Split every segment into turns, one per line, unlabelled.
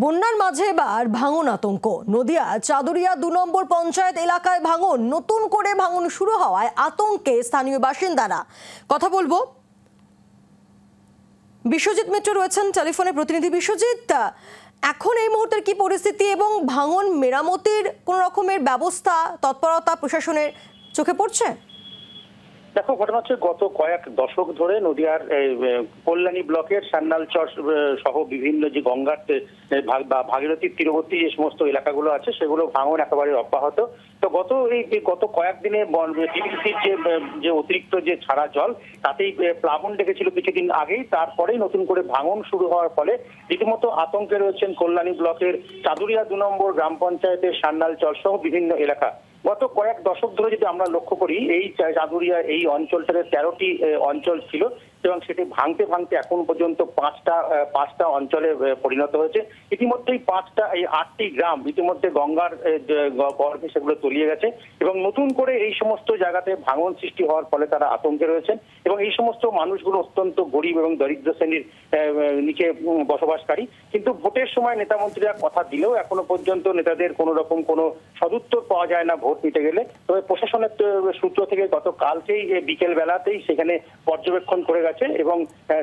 বন্যার মাঝে এবার ভাঙন আতঙ্ক। নদিয়া চাদুরিয়া ২ নম্বর পঞ্চায়েত এলাকায় ভাঙন, নতুন করে ভাঙন শুরু হওয়ায় আতঙ্কে স্থানীয় বাসিন্দারা। কথা বলবো, বিশ্বজিৎ মিত্র রয়েছেন টেলিফোনে। প্রতিনিধি বিশ্বজিৎ, এখন এই মুহূর্তের কি পরিস্থিতি এবং ভাঙন মেরামতির কোন রকমের ব্যবস্থা তৎপরতা প্রশাসনের চোখে পড়ছে?
দেখো, ঘটনা হচ্ছে গত কয়েক দশক ধরে নদিয়ার কল্যাণী ব্লকের সান্নালচর সহ বিভিন্ন যে গঙ্গার বা ভাগীরথীর তীরবর্তী যে সমস্ত এলাকাগুলো আছে সেগুলো ভাঙন একেবারে অব্যাহত। তো গত কয়েকদিনে টিবিসির যে অতিরিক্ত যে ছাড়া জল তাতেই প্লাবন ডেকেছিল কিছুদিন আগেই, তারপরেই নতুন করে ভাঙন শুরু হওয়ার ফলে রীতিমতো আতঙ্কে রয়েছেন কল্যাণী ব্লকের চাদুরিয়া ২ নম্বর গ্রাম পঞ্চায়েতের সান্নালচর সহ বিভিন্ন এলাকা। গত কয়েক দশক ধরে যদি আমরা লক্ষ্য করি, এই চাদুরিয়া এই অঞ্চলটাতে ১৩টি অঞ্চল ছিল এবং সেটি ভাঙতে ভাঙতে এখন পর্যন্ত পাঁচটা অঞ্চলে পরিণত হয়েছে। ইতিমধ্যেই ৮টি গ্রাম ইতিমধ্যে গঙ্গার গর্ভে সেগুলো তলিয়ে গেছে এবং নতুন করে এই সমস্ত জায়গাতে ভাঙন সৃষ্টি হওয়ার ফলে তারা আতঙ্কে রয়েছেন এবং এই সমস্ত মানুষগুলো অত্যন্ত গরিব এবং দরিদ্র শ্রেণীর নিচে বসবাসকারী। কিন্তু ভোটের সময় নেতা মন্ত্রীরা কথা দিলেও এখনো পর্যন্ত নেতাদের কোনো রকম কোনো সদুত্তর পাওয়া যায় না ভোট নিতে গেলে। তবে প্রশাসনের সূত্র থেকে গতকালকেই বিকেল বেলাতেই সেখানে পর্যবেক্ষণ করে গেছে এবং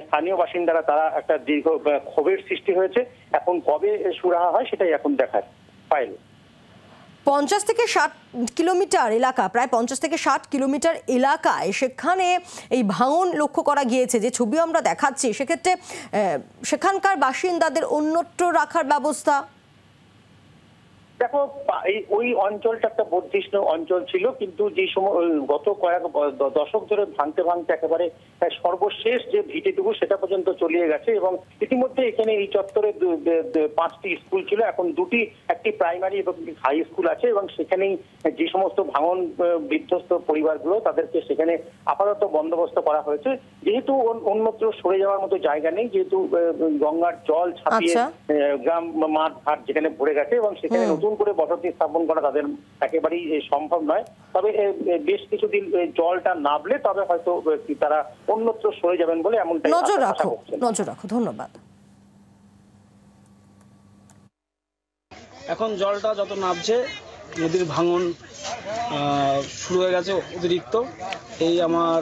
স্থানীয় বাসিন্দারা তারা একটা দীর্ঘ ক্ষোভের সৃষ্টি হয়েছে। এখন কবে সুরাহা হয় সেটাই এখন দেখার। পাইল
৫০ থেকে ৬০ কিলোমিটার এলাকা, প্রায় ৫০ থেকে ৬০ কিলোমিটার এলাকায় সেখানে এই ভাঙন লক্ষ্য করা গিয়েছে। যে ছবি আমরা দেখাচ্ছি সেক্ষেত্রে সেখানকার বাসিন্দাদের অন্যত্র রাখার ব্যবস্থা।
দেখো, ওই অঞ্চলটা একটা বর্ধিষ্ণু অঞ্চল ছিল, কিন্তু যে সময় গত কয়েক দশক ধরে ভাঙতে ভাঙতে একেবারে সর্বশেষ যে ভিটেটুকু সেটা পর্যন্ত চলিয়ে গেছে এবং ইতিমধ্যে এখানে এই চত্বরে ৫টি স্কুল ছিল, এখন একটি প্রাইমারি এবং হাই স্কুল আছে এবং সেখানেই যে সমস্ত ভাঙন বিধ্বস্ত পরিবারগুলো তাদেরকে সেখানে আপাতত বন্দোবস্ত করা হয়েছে। যেহেতু অন্যত্র সরে যাওয়ার মতো জায়গা নেই, যেহেতু গঙ্গার জল ছাপিয়ে গ্রাম মাঠ ঘাট যেখানে ভরে গেছে এবং সেখানে নতুন করে বসতি স্থাপন করা তাদের একেবারেই সম্ভব নয়। তবে বেশ কিছুদিন জলটা নামলে তবে হয়তো তারা অন্যত্র সরে যাবেন বলে এমনটাই
নজর রাখো। ধন্যবাদ।
এখন জলটা যত নামছে নদীর ভাঙন শুরু হয়ে গেছে অতিরিক্ত। এই আমার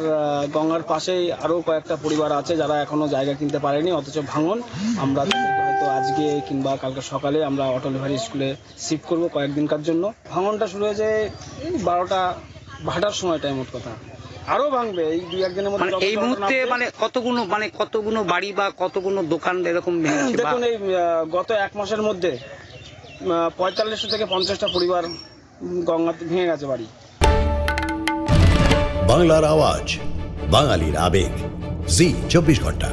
গঙ্গার পাশেই আরও কয়েকটা পরিবার আছে যারা এখনো জায়গা কিনতে পারেনি, অথচ ভাঙন। আমরা হয়তো আজকে কিংবা কালকে সকালে আমরা অটল বিহারী স্কুলে শিফট করবো কয়েকদিনকার জন্য। ভাঙনটা শুরু হয়েছে 12টা ভাটার সময়টাই, মোট কথা আরো ভাঙবে এই 2-1 দিনের মধ্যে।
এই মুহূর্তে কতগুলো বাড়ি বা কতগুলো দোকান এরকম
দেখুন, এই গত 1 মাসের মধ্যে 45 থেকে 50টা পরিবার গঙ্গাতে ভেঙে গেছে বাড়ি।
বাংলার আওয়াজ, বাঙালির আবেগ, জি 24 ঘন্টা।